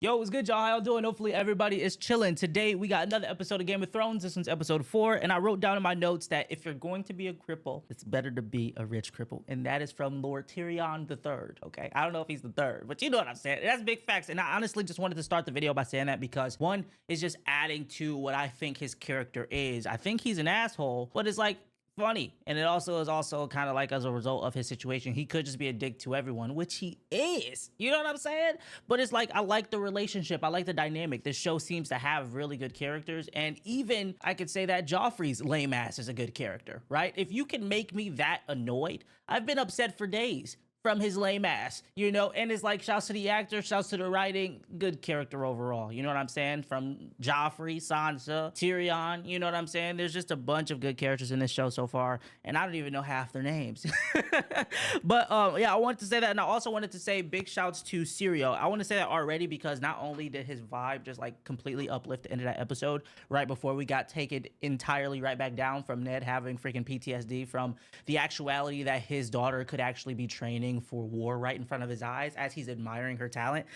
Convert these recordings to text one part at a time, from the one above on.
Yo, what's good, y'all? How y'all doing? Hopefully everybody is chilling. Today, we got another episode of Game of Thrones. This one's episode 4, and I wrote down in my notes that if you're going to be a cripple, it's better to be a rich cripple, and that is from Lord Tyrion the Third, okay? I don't know if he's the third, but you know what I'm saying. That's big facts, and I honestly just wanted to start the video by saying that because, one, is just adding to what I think his character is. I think he's an asshole, but it's like, funny, and it also is kind of like as a result of his situation, he could just be a dick to everyone, which he is, you know what I'm saying? But it's like, I like the relationship, I like the dynamic. This show seems to have really good characters, and even I could say that Joffrey's lame ass is a good character, right? If you can make me that annoyed, I've been upset for days from his lame ass, you know? And it's like, shouts to the actor, shouts to the writing, good character overall, you know what I'm saying? From Joffrey, Sansa, Tyrion, you know what I'm saying? There's just a bunch of good characters in this show so far, and I don't even know half their names. But yeah, I wanted to say that, and I also wanted to say big shouts to Syrio. I want to say that already because not only did his vibe just like completely uplift the end of that episode right before we got taken entirely right back down from Ned having freaking PTSD from the actuality that his daughter could actually be training for war right in front of his eyes as he's admiring her talent.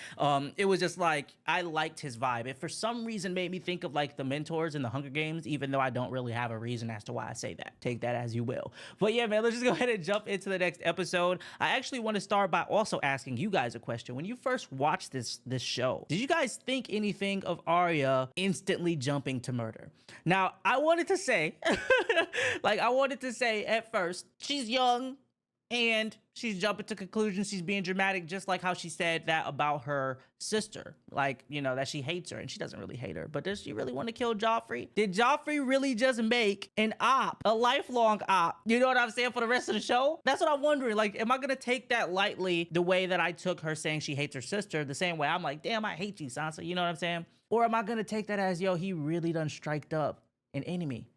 It was just like, I liked his vibe. It for some reason made me think of like the mentors in the Hunger Games, even though I don't really have a reason as to why I say that. Take that as you will. But yeah, man, let's just go ahead and jump into the next episode. I actually want to start by also asking you guys a question. When you first watched this show, did you guys think anything of Arya instantly jumping to murder? Now, I wanted to say, at first, she's young, and she's jumping to conclusions. She's being dramatic, just like how she said that about her sister. Like, you know, that she hates her, and she doesn't really hate her. But does she really want to kill Joffrey? Did Joffrey really just make an op, a lifelong op? You know what I'm saying, for the rest of the show? That's what I'm wondering. Like, am I going to take that lightly the way that I took her saying she hates her sister, the same way I'm like, damn, I hate you, Sansa. You know what I'm saying? Or am I going to take that as, yo, he really done striked up an enemy,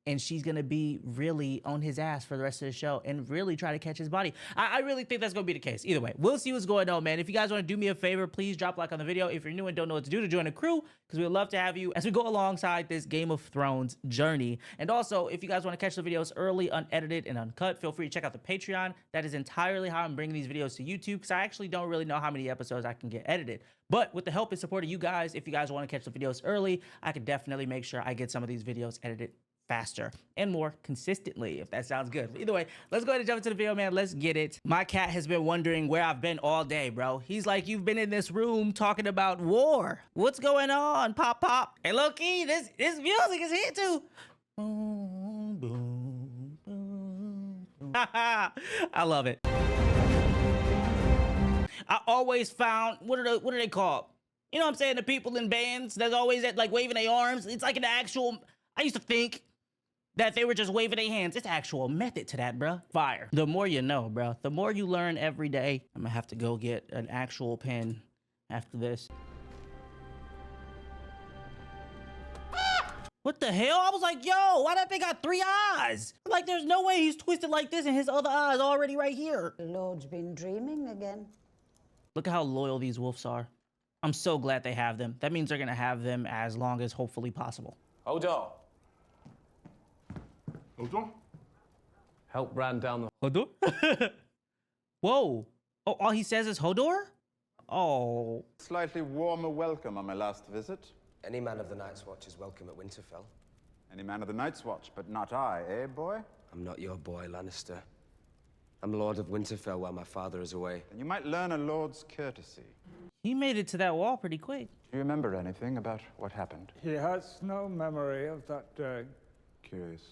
and she's gonna be really on his ass for the rest of the show and really try to catch his body? I really think that's gonna be the case. Either way, we'll see what's going on, man. If you guys want to do me a favor, please drop a like on the video. If you're new and don't know what to do to join the crew, because we'd love to have you as we go alongside this Game of Thrones journey. And also, if you guys want to catch the videos early, unedited, and uncut, feel free to check out the Patreon. That is entirely how I'm bringing these videos to YouTube, because I actually don't really know how many episodes I can get edited. But with the help and support of you guys, if you guys want to catch the videos early, I can definitely make sure I get some of these videos edited faster and more consistently, if that sounds good. But either way, let's go ahead and jump into the video, man. Let's get it. My cat has been wondering where I've been all day, bro. He's like, you've been in this room talking about war. What's going on, Pop Pop? Hey, low-key, this music is here too. Boom, boom, boom, boom. I love it. I always found, what are they called? You know what I'm saying? The people in bands that's always at like waving their arms. It's like an actual, I used to think that they were just waving their hands. It's actual method to that, bruh. Fire. The more you know, bruh. The more you learn every day. I'm gonna have to go get an actual pen after this. What the hell? I was like, yo, why that thing got 3 eyes? Like, there's no way he's twisted like this and his other eye's already right here. The Lord's been dreaming again. Look at how loyal these wolves are. I'm so glad they have them. That means they're gonna have them as long as hopefully possible. Hold on. Hold on. Help Bran down the... Hodor? Whoa. Oh, all he says is Hodor? Oh. Slightly warmer welcome on my last visit. Any man of the Night's Watch is welcome at Winterfell. Any man of the Night's Watch, but not I, eh, boy? I'm not your boy, Lannister. I'm Lord of Winterfell while my father is away. And you might learn a lord's courtesy. He made it to that wall pretty quick. Do you remember anything about what happened? He has no memory of that day. Curious.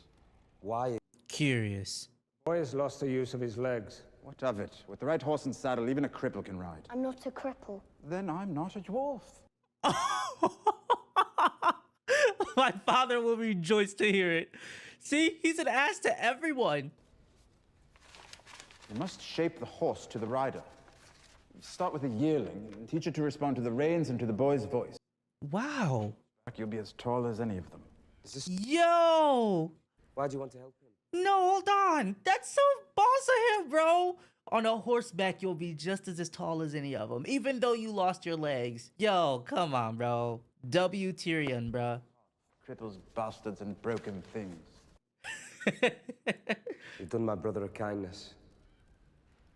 Why? Curious. The boy has lost the use of his legs. What of it? With the right horse and saddle, even a cripple can ride. I'm not a cripple. Then I'm not a dwarf. My father will rejoice to hear it. See, he's an ass to everyone. You must shape the horse to the rider. Start with a yearling and teach it to respond to the reins and to the boy's voice. Wow. You'll be as tall as any of them. Is this... Yo. Why do you want to help him? No, hold on. That's so boss of him, bro. On a horseback, you'll be just as tall as any of them, even though you lost your legs. Yo, come on, bro. W. Tyrion, bro. Cripples, bastards, and broken things. You've done my brother a kindness.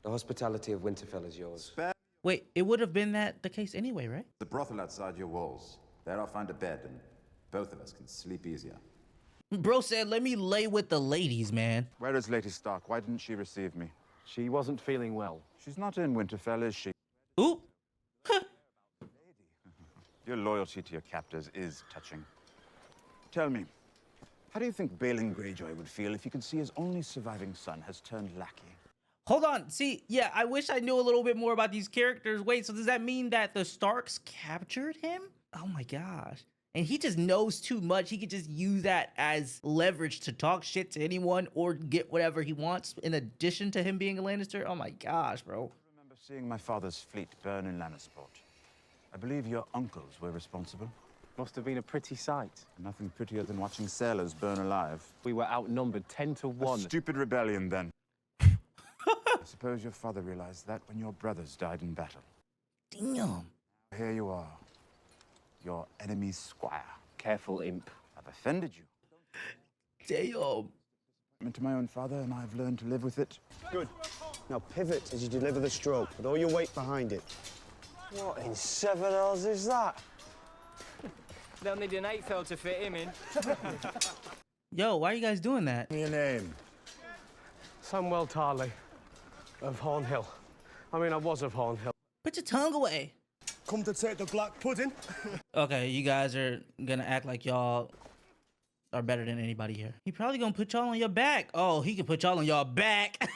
The hospitality of Winterfell is yours. Spare Wait, it would have been the case anyway, right? The brothel outside your walls. There I'll find a bed, and both of us can sleep easier. Bro said, let me lay with the ladies, man. Where is Lady Stark? Why didn't she receive me? She wasn't feeling well. She's not in Winterfell, is she? Ooh. Your loyalty to your captors is touching. Tell me, how do you think Balin Greyjoy would feel if he could see his only surviving son has turned lackey? Hold on. See, yeah, I wish I knew a little bit more about these characters. Wait, so does that mean that the Starks captured him? Oh my gosh. And he just knows too much. He could just use that as leverage to talk shit to anyone or get whatever he wants in addition to him being a Lannister. Oh my gosh, bro. I remember seeing my father's fleet burn in Lannisport. I believe your uncles were responsible. Must have been a pretty sight. Nothing prettier than watching sailors burn alive. We were outnumbered 10 to 1. A stupid rebellion, then. I suppose your father realized that when your brothers died in battle. Damn. Here you are, your enemy's squire. Careful, imp. I've offended you. Damn. To my own father, and I've learned to live with it. Good. Now pivot as you deliver the stroke, with all your weight behind it. What in seven hells is that? They'll need an 8th to fit him in. Yo, why are you guys doing that? Your name? Samwell Tarly of Hornhill. I mean, I was of Hornhill. Put your tongue away. Come to take the black pudding? Okay, you guys are gonna act like y'all are better than anybody here. He probably gonna put y'all on your back. Oh, he can put y'all on your back.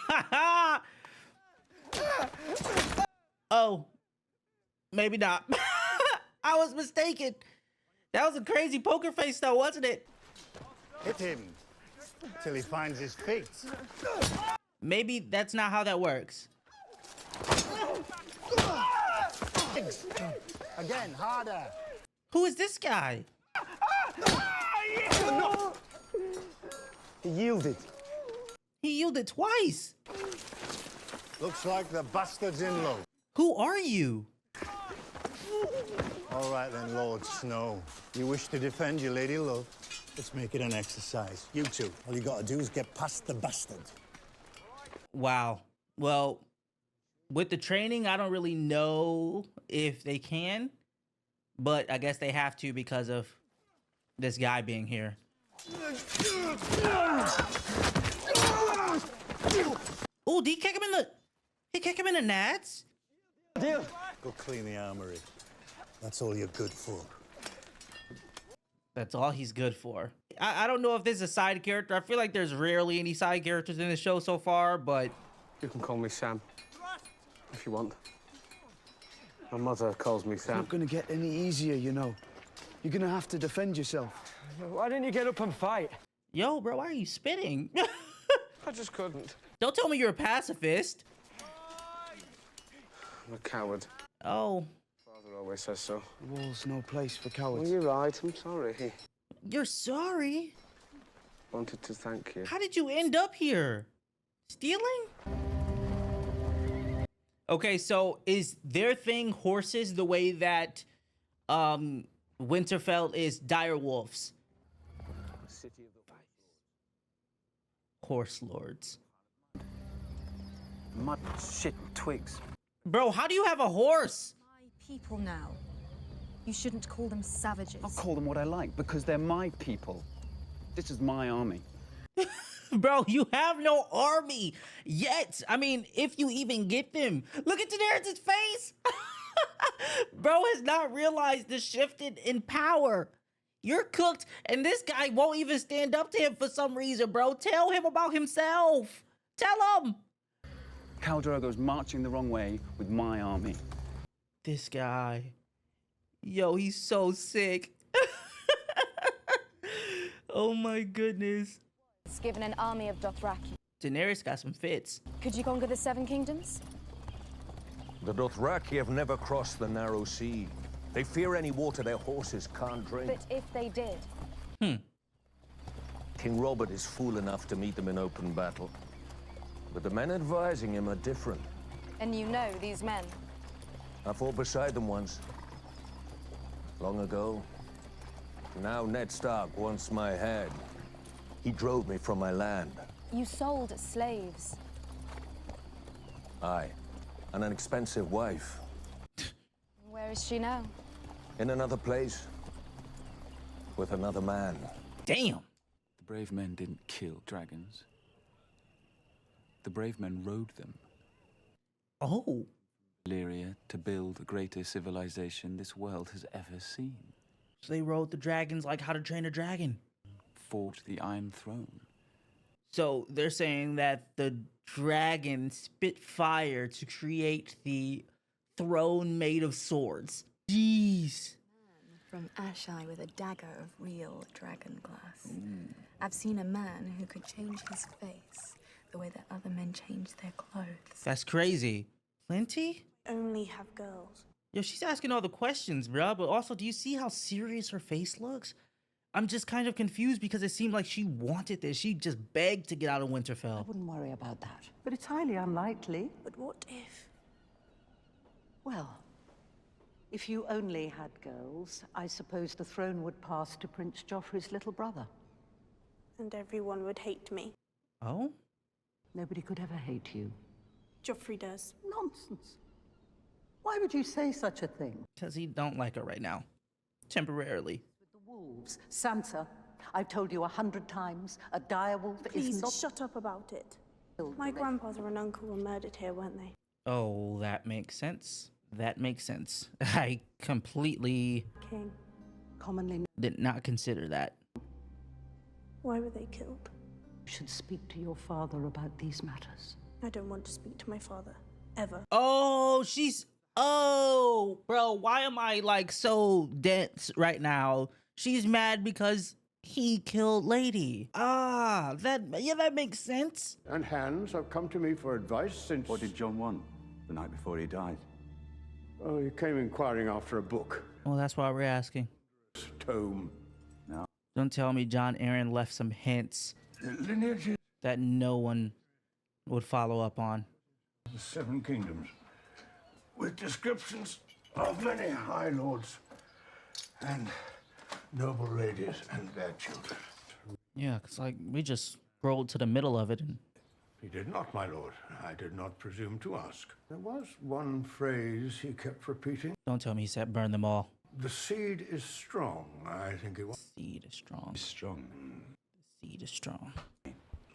Oh, maybe not. I was mistaken. That was a crazy poker face though, wasn't it? Hit him till he finds his feet. Maybe that's not how that works. Again, harder. Who is this guy? He yielded. He yielded twice. Looks like the bastard's in low. Who are you? All right then, Lord Snow. You wish to defend your lady love? Let's make it an exercise. You two, all you gotta do is get past the bastard. Wow. Well, with the training, I don't really know if they can, but I guess they have to because of this guy being here. Oh, did he kick him in the... He kick him in the nads? Go clean the armory. That's all you're good for. That's all he's good for. I don't know if this is a side character. I feel like there's rarely any side characters in the show so far, but... You can call me Sam, if you want. My mother calls me It's Sam. not gonna get any easier, you know. You're gonna have to defend yourself. Why didn't you get up and fight? Yo, bro, why are you spitting? I just couldn't. Don't tell me you're a pacifist. I'm a coward. Oh, Father always says so. The wall's no place for Well, cowards. you're right. I'm sorry. you're sorry? Wanted to thank you. How did you end up here? Stealing? Okay, so is their thing horses the way that Winterfell is dire wolves? City of the Horse lords. Mud, shit, and twigs. Bro, how do you have a horse? My people now. You shouldn't call them savages. I'll call them what I like because they're my people. This is my army. Bro, you have no army yet. I mean, if you even get them. Look at Daenerys' face. Bro has not realized the shift in power. You're cooked, and this guy won't even stand up to him for some reason, bro. Tell him about himself. Tell him. Khal Drogo's marching the wrong way with my army. This guy. Yo, he's so sick. Oh my goodness. It's given an army of Dothraki. Daenerys got some fits. Could you conquer the Seven Kingdoms? The Dothraki have never crossed the narrow sea. They fear any water their horses can't drink. But if they did? King Robert is fool enough to meet them in open battle. But the men advising him are different. And you know these men? I fought beside them once. Long ago. Now Ned Stark wants my head. He drove me from my land. You sold slaves. Aye, and an expensive wife. is she now? In another place. With another man. Damn. The brave men didn't kill dragons. The brave men rode them. Oh. Valyria to build the greatest civilization this world has ever seen. So they rode the dragons like How to Train a Dragon. Fought the Iron Throne. So they're saying that the dragon spit fire to create the throne made of swords. Jeez. From Ashai with a dagger of real dragon glass. I've seen a man who could change his face the way that other men change their clothes. That's crazy. Plenty? Only have girls. Yo, she's asking all the questions, bruh. But also, do you see how serious her face looks? I'm just kind of confused because it seemed like she wanted this. She just begged to get out of Winterfell. I wouldn't worry about that. But it's highly unlikely. But what if? Well, if you only had girls, I suppose the throne would pass to Prince Joffrey's little brother. And everyone would hate me. Oh? Nobody could ever hate you. Joffrey does. Nonsense. Why would you say such a thing? Because he don't like her right now. Temporarily. With the wolves, Sansa, I've told you 100 times, a dire wolf is Please not... shut up about it. My grandfather and uncle were murdered here, weren't they? Oh, that makes sense. That makes sense. I completely King. Commonly did not consider that. Why were they killed? You should speak to your father about these matters. I don't want to speak to my father. Ever. Oh, she's... Oh, bro, why am I like so dense right now? She's mad because he killed Lady. Ah, that makes sense. And hands have come to me for advice since... What did John want the night before he died? Oh, he came inquiring after a book. Well, that's why we're asking. Tome. No. Don't tell me John Aaron left some hints Lineages. that no one would follow up on. The Seven Kingdoms. With descriptions of many high lords and noble ladies and their children. Yeah, because like we just scrolled to the middle of it and... He did not, my lord. I did not presume to ask. There was one phrase he kept repeating. Don't tell me he said burn them all. The seed is strong, I think it was. Seed is strong. Strong. The seed is strong.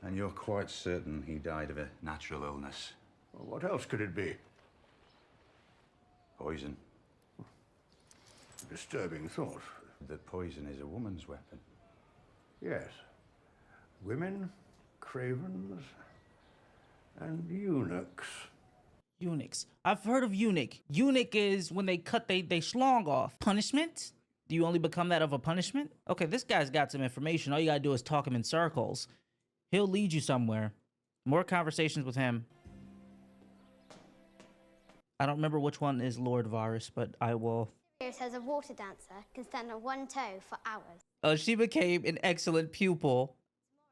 And you're quite certain he died of a natural illness? Well, what else could it be? Poison. Disturbing thought. That poison is a woman's weapon. Yes. Women, cravens, and eunuchs. Eunuchs. I've heard of eunuch. Eunuch is when they cut they schlong off. Punishment? Do you only become that of a punishment? Okay, this guy's got some information. All you gotta do is talk him in circles. He'll lead you somewhere. More conversations with him. I don't remember which one is Lord Varys, but I will... Says a water dancer can stand on one toe for hours. Oh, she became an excellent pupil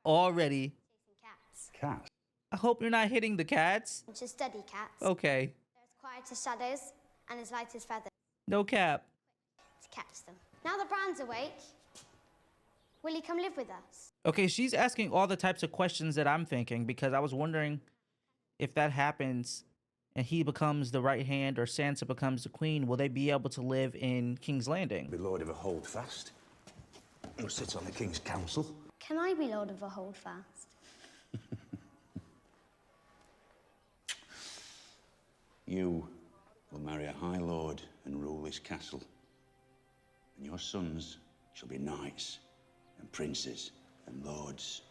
already. Cats. Cats? I hope you're not hitting the cats. And to study cats. Okay. They're as quiet as shadows and as light as feathers. No cap. To catch them. Now the brand's awake. Will he come live with us? Okay, she's asking all the types of questions that I'm thinking because I was wondering if that happens and he becomes the right hand or Sansa becomes the queen, will they be able to live in King's Landing? Be Lord of a Holdfast. Who sits on the King's Council. Can I be Lord of a Holdfast? You will marry a High Lord and rule this castle. And your sons shall be knights and princes and lords.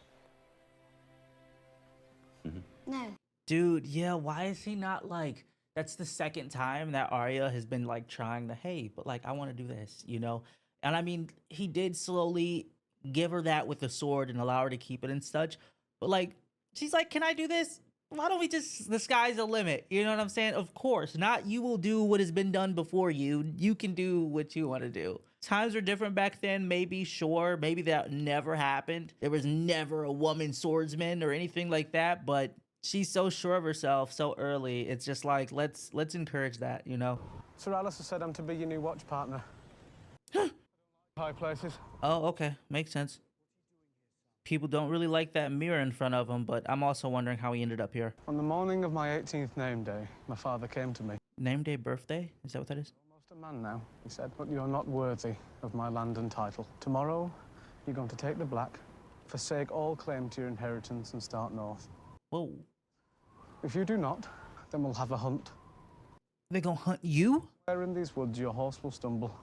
No. Dude, yeah, why is he not like... That's the second time that Arya has been like trying to, hey, but like, I want to do this, you know? And I mean, he did slowly give her that with the sword and allow her to keep it and such. But like, she's like, can I do this? Why don't we just, the sky's the limit? You know what I'm saying? Of course, not you will do what has been done before you. You can do what you want to do. Times were different back then, maybe, sure. Maybe that never happened. There was never a woman swordsman or anything like that, but she's so sure of herself so early. It's just like, let's encourage that, you know? Sir Alistair said I'm to be your new watch partner. High places. Oh, okay. Makes sense. People don't really like that mirror in front of him, but I'm also wondering how he ended up here. On the morning of my 18th name day, my father came to me. Name day, birthday? Is that what that is? Just a man now, he said, but you're not worthy of my land and title. Tomorrow, you're going to take the black, forsake all claim to your inheritance and start north. Whoa. If you do not, then we'll have a hunt. They gonna hunt you? Where in these woods your horse will stumble,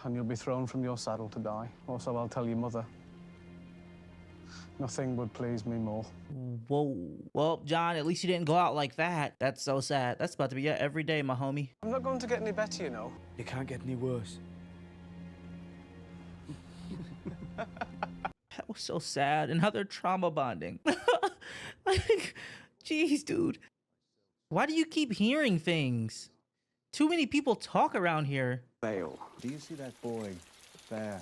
and you'll be thrown from your saddle to die. Or so I'll tell your mother. Nothing would please me more. Whoa. Well, John, at least you didn't go out like that. That's so sad. That's about to be every day, my homie. I'm not going to get any better, you know. It can't get any worse. That was so sad. And how they're trauma bonding. Like, jeez, dude. Why do you keep hearing things? Too many people talk around here. Vale, do you see that boy there?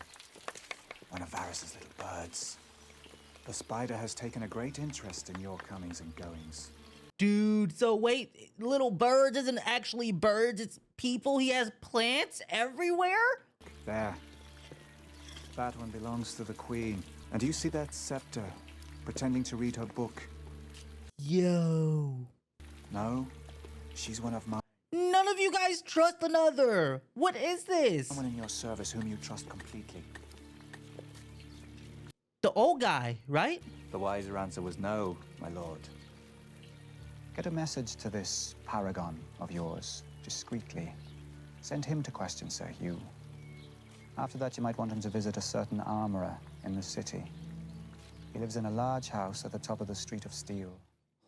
One of Varys's little birds. The spider has taken a great interest in your comings and goings. Dude, so wait, little birds isn't actually birds, it's people? He has plants everywhere? There. That one belongs to the queen. And do you see that scepter, pretending to read her book? Yo. No, she's one of mine. None of you guys trust another. What is this? Someone in your service whom you trust completely. The old guy, right? The wiser answer was no, my lord. Get a message to this paragon of yours, discreetly. Send him to question Sir Hugh. After that, you might want him to visit a certain armorer in the city. He lives in a large house at the top of the Street of Steel.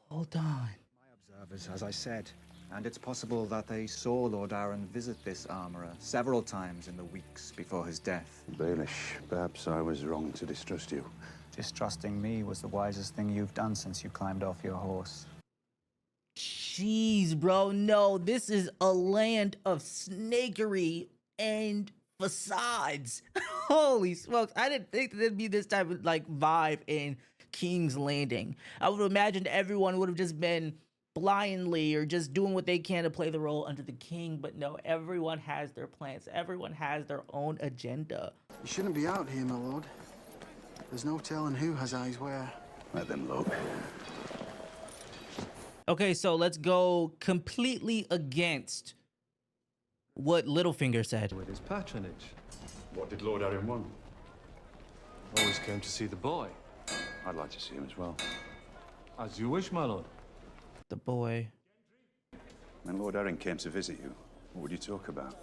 Hold on. My observers, as I said, and it's possible that they saw Lord Arryn visit this armorer several times in the weeks before his death. Baelish, perhaps I was wrong to distrust you. Distrusting me was the wisest thing you've done since you climbed off your horse. Jeez, bro, no, this is a land of snakery and facades. Holy smokes, I didn't think there'd be this type of like vibe in King's Landing. I would imagine everyone would have just been blindly or just doing what they can to play the role under the king, but no, everyone has their plans. Everyone has their own agenda. You shouldn't be out here, my lord. There's no telling who has eyes where. Let them look. Okay, so let's go completely against what Littlefinger said. With his patronage. What did Lord Arryn want? Always came to see the boy. I'd like to see him as well. As you wish, my lord. The boy. When Lord Arryn came to visit you, what would you talk about?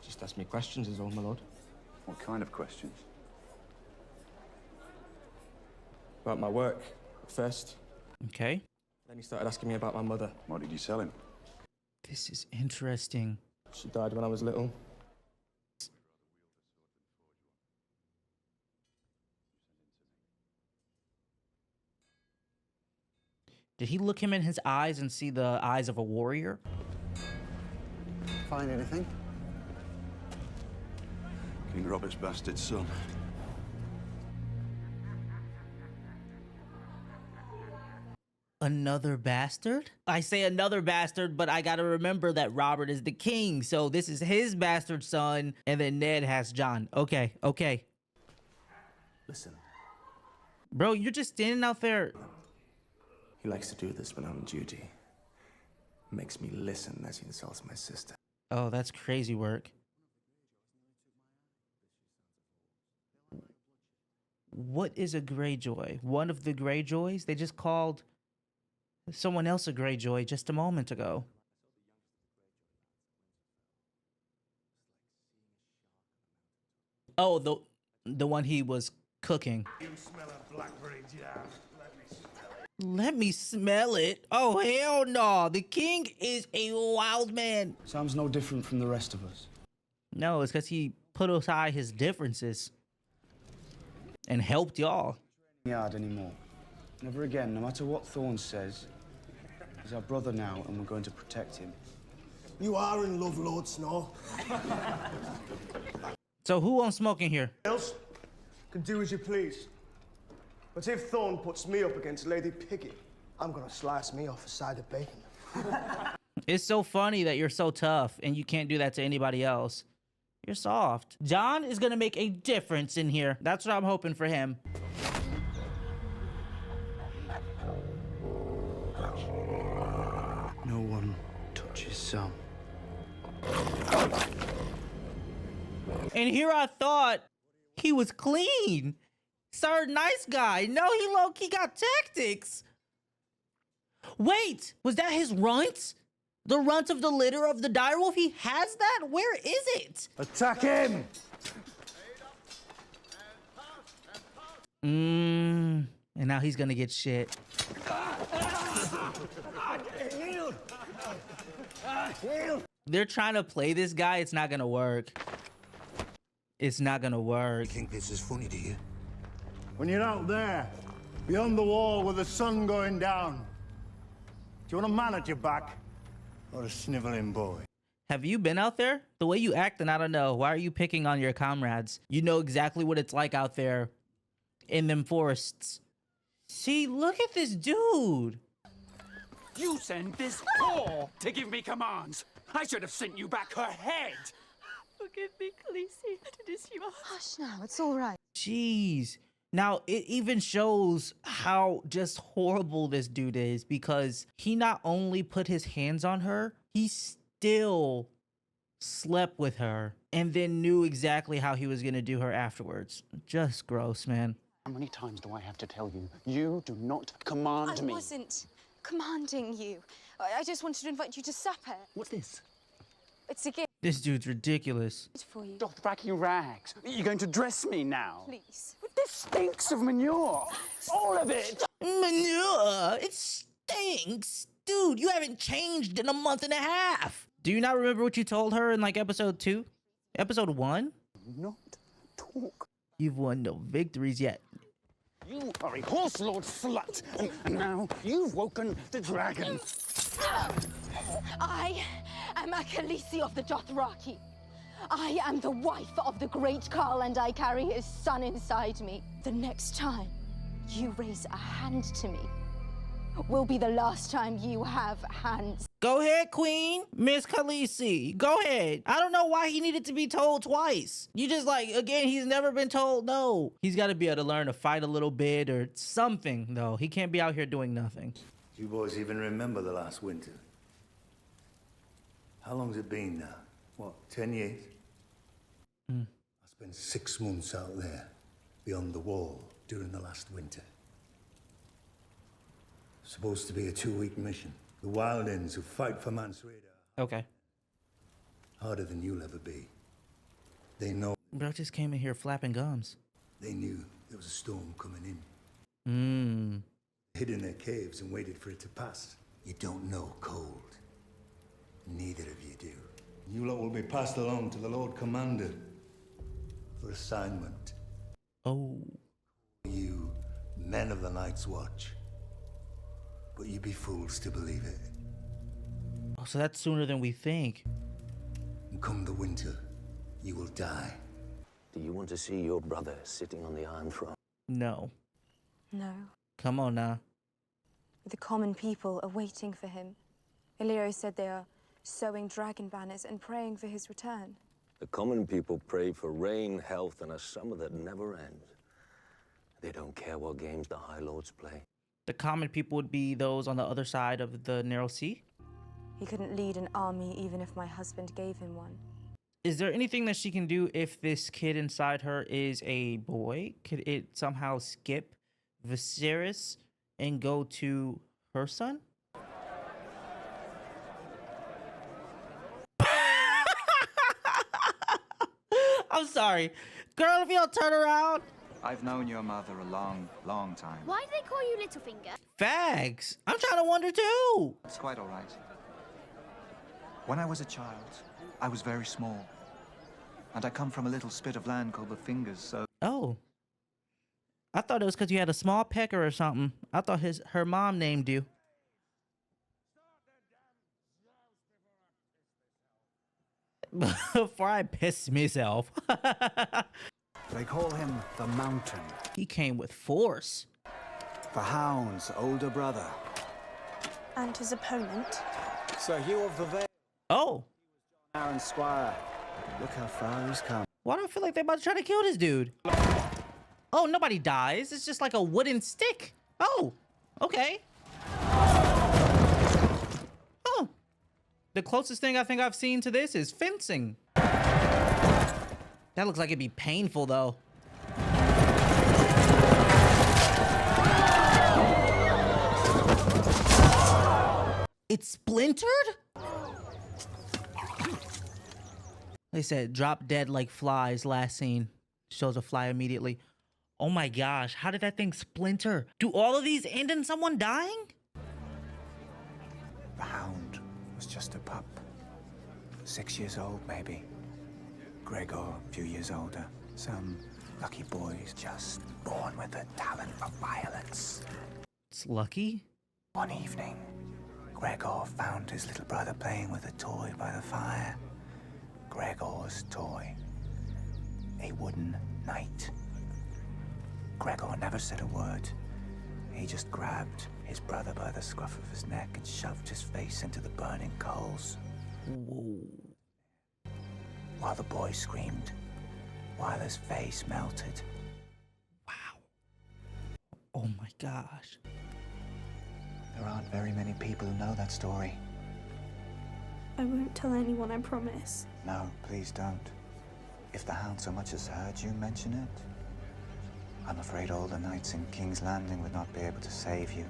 Just ask me questions is all, my lord. What kind of questions? About my work, first. Okay. Then he started asking me about my mother. What did you tell him? This is interesting. She died when I was little. Did he look him in his eyes and see the eyes of a warrior? Find anything? King Robert's bastard son. Another bastard? I say another bastard, but I gotta remember that Robert is the king. So this is his bastard son, and then Ned has John. Okay, okay. Listen. Bro, you're just standing out there. He likes to do this when I'm on duty. Makes me listen as he insults my sister. Oh, that's crazy work. What is a Greyjoy? One of the Greyjoys? They just called someone else a Greyjoy just a moment ago. Oh, the one he was cooking. You smell a blackberry jam. Let me smell it. Oh, hell no. The king is a wild man. Sam's no different from the rest of us. No, it's because he put aside his differences and helped y'all. Yard anymore. Never again, no matter what Thorne says. He's our brother now, and we're going to protect him. You are in love, Lord Snow. So who wants smoking here? Else can do as you please. But if Thorne puts me up against Lady Piggy, I'm gonna slice me off a side of bacon. It's so funny that you're so tough and you can't do that to anybody else. You're soft. John is gonna make a difference in here. That's what I'm hoping for him. No one touches Sam. And here I thought he was clean. Sir, nice guy. No, he low-key got tactics. Wait, was that his runt? The runt of the litter of the direwolf? He has that? Where is it? Attack him! And now he's gonna get shit. They're trying to play this guy. It's not gonna work. It's not gonna work. You think this is funny to you? When you're out there, beyond the wall with the sun going down, do you want a man at your back or a sniveling boy? Have you been out there? The way you act, and I don't know. Why are you picking on your comrades? You know exactly what it's like out there in them forests. See, look at this dude. You send this whore to give me commands. I should have sent you back her head. Forgive me, Khaleesi. It is yours. Hush now, it's all right. Jeez. Now, it even shows how just horrible this dude is, because he not only put his hands on her, he still slept with her and then knew exactly how he was going to do her afterwards. Just gross, man. How many times do I have to tell you? You do not command me. I wasn't commanding you. I just wanted to invite you to supper. What's this? It's a gift This dude's ridiculous. for you. Dothraki rags. You're going to dress me now? Please. But this stinks of manure. All of it. Manure. It stinks. Dude, you haven't changed in a month and a half. Do you not remember what you told her in like episode 2? Episode 1? Not talk. You've won no victories yet. You are a horse lord slut, and now you've woken the dragon. I am a Khaleesi of the Dothraki. I am the wife of the great Khal, and I carry his son inside me. The next time you raise a hand to me will be the last time you have hands. Go ahead, Queen. Miss Khaleesi. Go ahead. I don't know why he needed to be told twice. You just like, again, he's never been told no. He's got to be able to learn to fight a little bit or something, though. He can't be out here doing nothing. Do you boys even remember the last winter? How long's it been now? What, 10 years? I spent 6 months out there, beyond the wall, during the last winter. Supposed to be a 2-week mission. The wildlings who fight for Mance Rayder. Okay. Harder than you'll ever be. They know. Bro just came in here flapping gums. They knew there was a storm coming in. Hid in their caves and waited for it to pass. You don't know cold. Neither of you do. You lot will be passed along to the Lord Commander for assignment. Oh. You, men of the Night's Watch. But you'd be fools to believe it. Oh, so that's sooner than we think. And come the winter, you will die. Do you want to see your brother sitting on the Iron Throne? No. No. Come on now. The common people are waiting for him. Illyrio said they are sewing dragon banners and praying for his return. The common people pray for rain, health, and a summer that never ends. They don't care what games the High Lords play. The common people would be those on the other side of the Narrow Sea? He couldn't lead an army even if my husband gave him one. Is there anything that she can do if this kid inside her is a boy? Could it somehow skip Viserys and go to her son? I'm sorry. Girl, if you don't turn around. I've known your mother a long, long time. Why do they call you Littlefinger? Fags. I'm trying to wonder too. It's quite all right. When I was a child, I was very small. And I come from a little spit of land called the Fingers, so... Oh. I thought it was because you had a small pecker or something. I thought her mom named you. Before I piss myself. They call him the Mountain. He came with force. The Hound's older brother. And his opponent. Sir Hugh of the Vale. Oh. Aaron Squire. Look how far he's come. Why do I feel like they're about to try to kill this dude? Oh, nobody dies. It's just like a wooden stick. Oh, okay. Oh. The closest thing I think I've seen to this is fencing. That looks like it'd be painful though. It's splintered? They said drop dead like flies, last scene. Shows a fly immediately. Oh my gosh, how did that thing splinter? Do all of these end in someone dying? The Hound was just a pup. 6 years old, maybe. Gregor, a few years older. Some lucky boys just born with a talent for violence. It's lucky? One evening, Gregor found his little brother playing with a toy by the fire. Gregor's toy. A wooden knight. Gregor never said a word. He just grabbed his brother by the scruff of his neck and shoved his face into the burning coals. Whoa. While the boy screamed, while his face melted. Oh my gosh. There aren't very many people who know that story. I won't tell anyone, I promise. No, please don't. If the Hound so much as heard you mention it, I'm afraid all the knights in King's Landing would not be able to save you.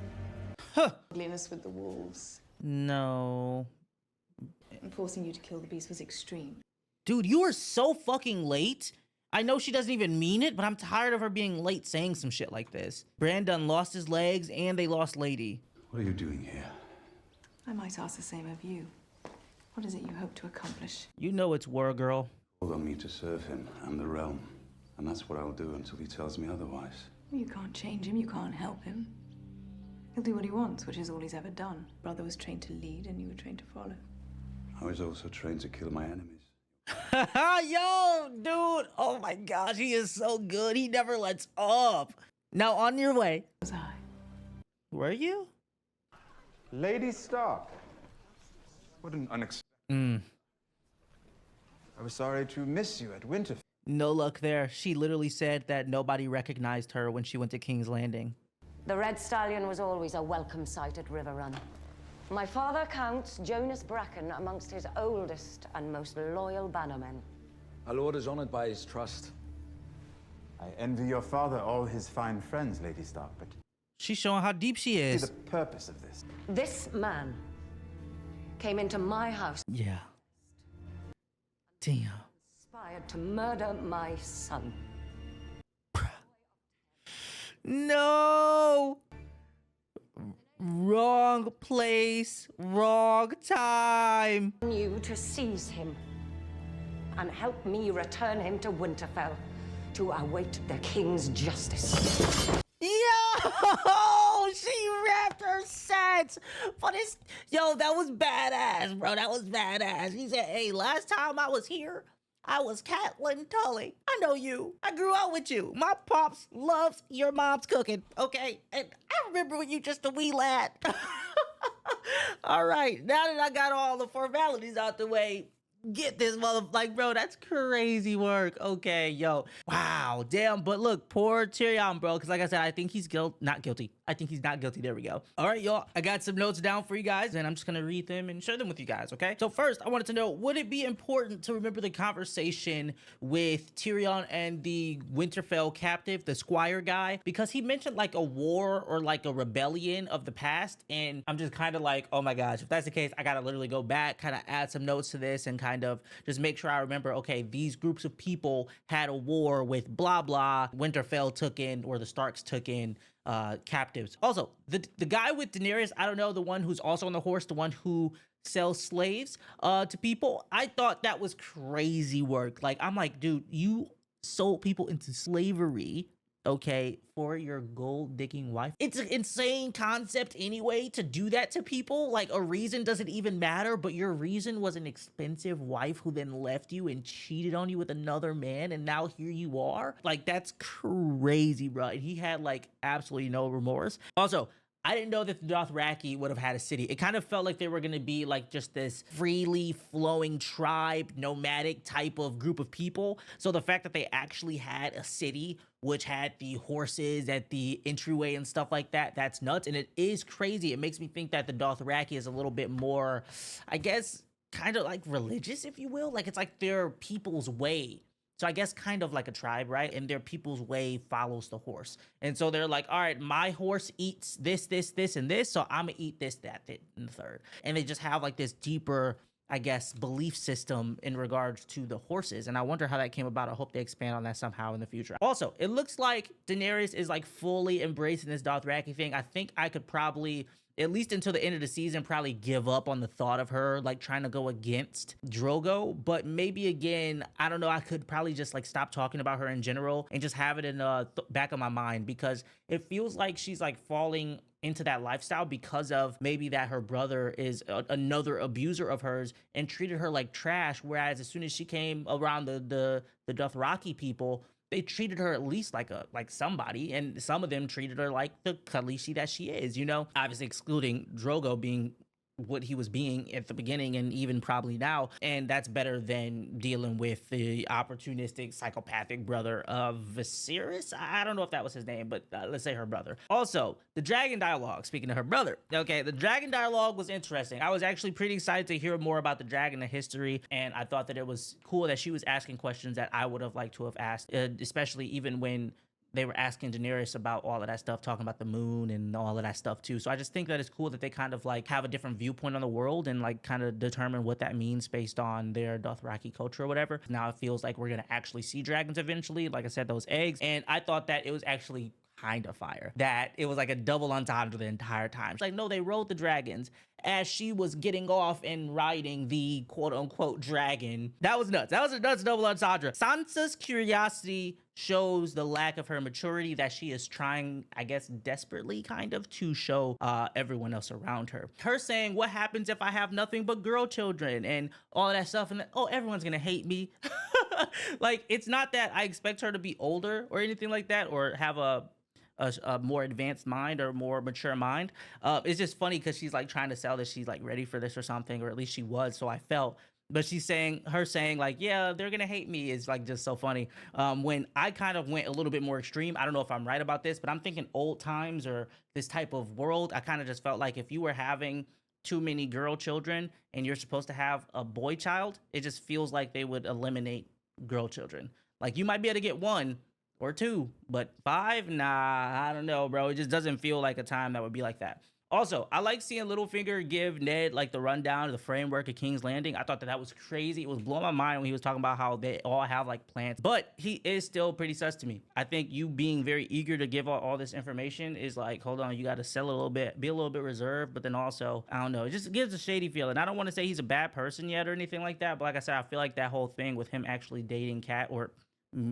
Ugliness with the wolves. No. And forcing you to kill the beast was extreme. Dude, you are so fucking late. I know she doesn't even mean it, but I'm tired of her being late saying some shit like this. Bran done lost his legs and they lost Lady. What are you doing here? I might ask the same of you. What is it you hope to accomplish? You know it's war, girl. Called on me to serve him and the realm. And that's what I'll do until he tells me otherwise. You can't change him, you can't help him. He'll do what he wants, which is all he's ever done. Brother was trained to lead and you were trained to follow. I was also trained to kill my enemies. Yo, dude. Oh my gosh, he is so good. He never lets up. Now on your way. Was I? Were you? Lady Stark. What an unexpected. I was sorry to miss you at Winterfell. No luck there. She literally said that nobody recognized her when she went to King's Landing. The Red Stallion was always a welcome sight at River Run. My father counts Jonas Bracken amongst his oldest and most loyal bannermen. Our lord is honored by his trust. I envy your father all his fine friends, Lady Stark, but... She's showing how deep she is. The purpose of this. This man came into my house. Yeah. Damn. Inspired to murder my son. No! Wrong place, wrong time. You to seize him and help me return him to Winterfell to await the king's justice. Yo! She wrapped her sets for this. Yo, that was badass, bro. That was badass. He said, hey, last time I was here, I was Catelyn Tully. I know you. I grew up with you. My pops loves your mom's cooking, okay? And I remember when you just a wee lad. All right, now that I got all the formalities out the way, get this like, bro, that's crazy work. Okay, yo. Wow, damn. But look, poor Tyrion, bro, because like I said, I think he's not guilty. I think he's not guilty. There we go. All right, y'all. I got some notes down for you guys, and I'm just going to read them and share them with you guys, okay? So first, I wanted to know, would it be important to remember the conversation with Tyrion and the Winterfell captive, the squire guy? Because he mentioned like a war or like a rebellion of the past, and I'm just kind of like, oh my gosh, if that's the case, I got to literally go back, kind of add some notes to this and kind of just make sure I remember, okay, these groups of people had a war with blah, blah. Winterfell took in, or the Starks took in, captives. Also, the guy with Daenerys, I don't know, the one who's also on the horse, the one who sells slaves to people, I thought that was crazy work. Like, I'm like, dude, you sold people into slavery, okay, for your gold digging wife. It's an insane concept anyway to do that to people. Like, a reason doesn't even matter, but your reason was an expensive wife who then left you and cheated on you with another man, and now here you are. Like, that's crazy, bro. And he had like absolutely no remorse. Also, I didn't know that the Dothraki would have had a city. It kind of felt like they were going to be like just this freely flowing tribe, nomadic type of group of people. So the fact that they actually had a city which had the horses at the entryway and stuff like that, that's nuts. And it is crazy. It makes me think that the Dothraki is a little bit more, I guess, kind of like religious, if you will. Like it's like their people's way. So I guess kind of like a tribe, right? And their people's way follows the horse. And so they're like, all right, my horse eats this, and this. So I'm gonna eat this, that, and the third. And they just have like this deeper, I guess, belief system in regards to the horses. And I wonder how that came about. I hope they expand on that somehow in the future. Also, it looks like Daenerys is like fully embracing this Dothraki thing. I think I could probably, at least until the end of the season, probably give up on the thought of her like trying to go against Drogo. But maybe again, I don't know, I could probably just like stop talking about her in general and just have it in the back of my mind, because it feels like she's like falling into that lifestyle because of maybe that her brother is another abuser of hers and treated her like trash, whereas as soon as she came around the Dothraki people, they treated her at least like somebody, and some of them treated her like the Khaleesi that she is, you know, obviously excluding Drogo being what he was being at the beginning and even probably now. And that's better than dealing with the opportunistic psychopathic brother of Viserys. I don't know if that was his name, but let's say her brother. Also, the dragon dialogue, speaking of her brother. Okay, the dragon dialogue was interesting. I was actually pretty excited to hear more about the dragon, the history, and I thought that it was cool that she was asking questions that I would have liked to have asked, especially even when they were asking Daenerys about all of that stuff, talking about the moon and all of that stuff too. So I just think that it's cool that they kind of like have a different viewpoint on the world and like kind of determine what that means based on their Dothraki culture or whatever. Now it feels like we're gonna actually see dragons eventually. Like I said, those eggs. And I thought that it was actually kind of fire, that it was like a double entendre the entire time. It's like, no, they rode the dragons as she was getting off and riding the quote unquote dragon. That was nuts. That was a nuts double entendre. Sansa's curiosity shows the lack of her maturity that she is trying, I guess, desperately kind of to show everyone else around her. Her saying, what happens if I have nothing but girl children and all of that stuff, and oh, everyone's gonna hate me. Like, it's not that I expect her to be older or anything like that, or have a more advanced mind or more mature mind. It's just funny because she's like trying to sell that she's like ready for this or something, or at least she was, so I felt. But her saying like, yeah, they're gonna hate me, is like just so funny. When I kind of went a little bit more extreme, I don't know if I'm right about this, but I'm thinking old times or this type of world. I kind of just felt like if you were having too many girl children and you're supposed to have a boy child, it just feels like they would eliminate girl children. Like, you might be able to get one or two, but 5, nah, I don't know, bro. It just doesn't feel like a time that would be like that. Also, I like seeing Littlefinger give Ned like the rundown of the framework of King's Landing. I thought that was crazy. It was blowing my mind when he was talking about how they all have like plans, but he is still pretty sus to me. I think you being very eager to give all this information is like, hold on, you got to sell a little bit, be a little bit reserved, but then also, I don't know, it just gives a shady feeling. I don't want to say he's a bad person yet or anything like that, but like I said, I feel like that whole thing with him actually dating Cat or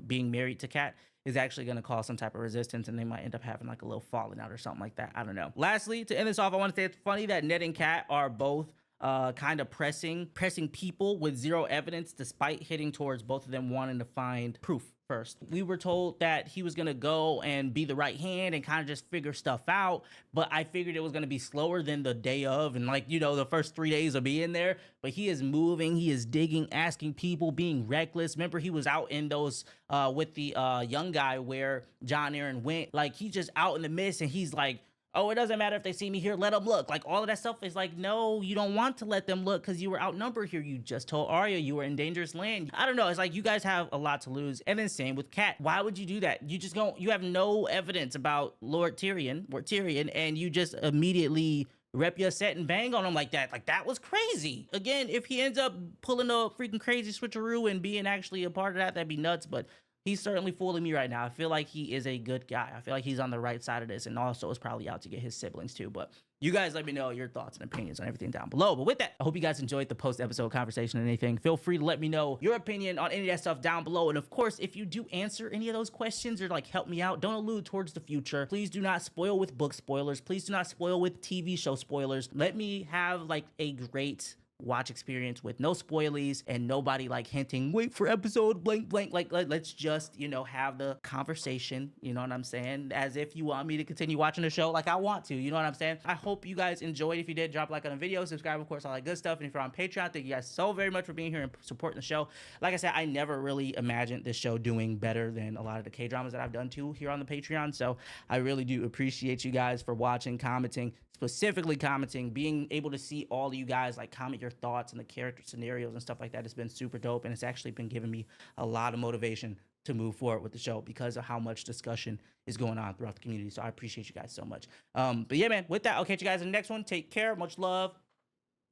being married to Cat is actually going to cause some type of resistance, and they might end up having like a little falling out or something like that. I don't know. Lastly, to end this off, I want to say it's funny that Ned and Cat are both kind of pressing people with zero evidence, despite hitting towards both of them wanting to find proof first. We were told that he was gonna go and be the right hand and kind of just figure stuff out, but I figured it was gonna be slower than the day of and like, you know, the first 3 days of being there. But he is moving, he is digging, asking people, being reckless. Remember, he was out in those with the young guy where Jon Arryn went. Like, he's just out in the mist and he's like, oh, it doesn't matter if they see me here, let them look. Like, all of that stuff is like, no, you don't want to let them look because you were outnumbered here. You just told Arya you were in dangerous land. I don't know. It's like, you guys have a lot to lose. And then same with Cat. Why would you do that? You have no evidence about Lord Tyrion, and you just immediately rep your set and bang on him like that. Like, that was crazy. Again, if he ends up pulling a freaking crazy switcheroo and being actually a part of that, that'd be nuts. But he's certainly fooling me right now. I feel like he is a good guy. I feel like he's on the right side of this, and also is probably out to get his siblings too. But you guys let me know your thoughts and opinions on everything down below. But with that, I hope you guys enjoyed the post-episode conversation and anything. Feel free to let me know your opinion on any of that stuff down below. And of course, if you do answer any of those questions or like help me out, don't allude towards the future. Please do not spoil with book spoilers. Please do not spoil with TV show spoilers. Let me have like a great watch experience with no spoilies and nobody like hinting, wait for episode blank blank. Like, let's just, you know, have the conversation, you know what I'm saying, as if you want me to continue watching the show like I want to, you know what I'm saying. I hope you guys enjoyed. If you did, drop a like on the video, subscribe, of course, all that good stuff. And if you're on Patreon, thank you guys so very much for being here and supporting the show. Like I said, I never really imagined this show doing better than a lot of the K-dramas that I've done too here on the Patreon, so I really do appreciate you guys for watching, commenting, specifically commenting, being able to see all of you guys like comment your their thoughts and the character scenarios and stuff like that has been super dope, and it's actually been giving me a lot of motivation to move forward with the show because of how much discussion is going on throughout the community. So I appreciate you guys so much. But yeah, man, with that, I'll catch you guys in the next one. Take care. Much love.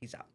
Peace out.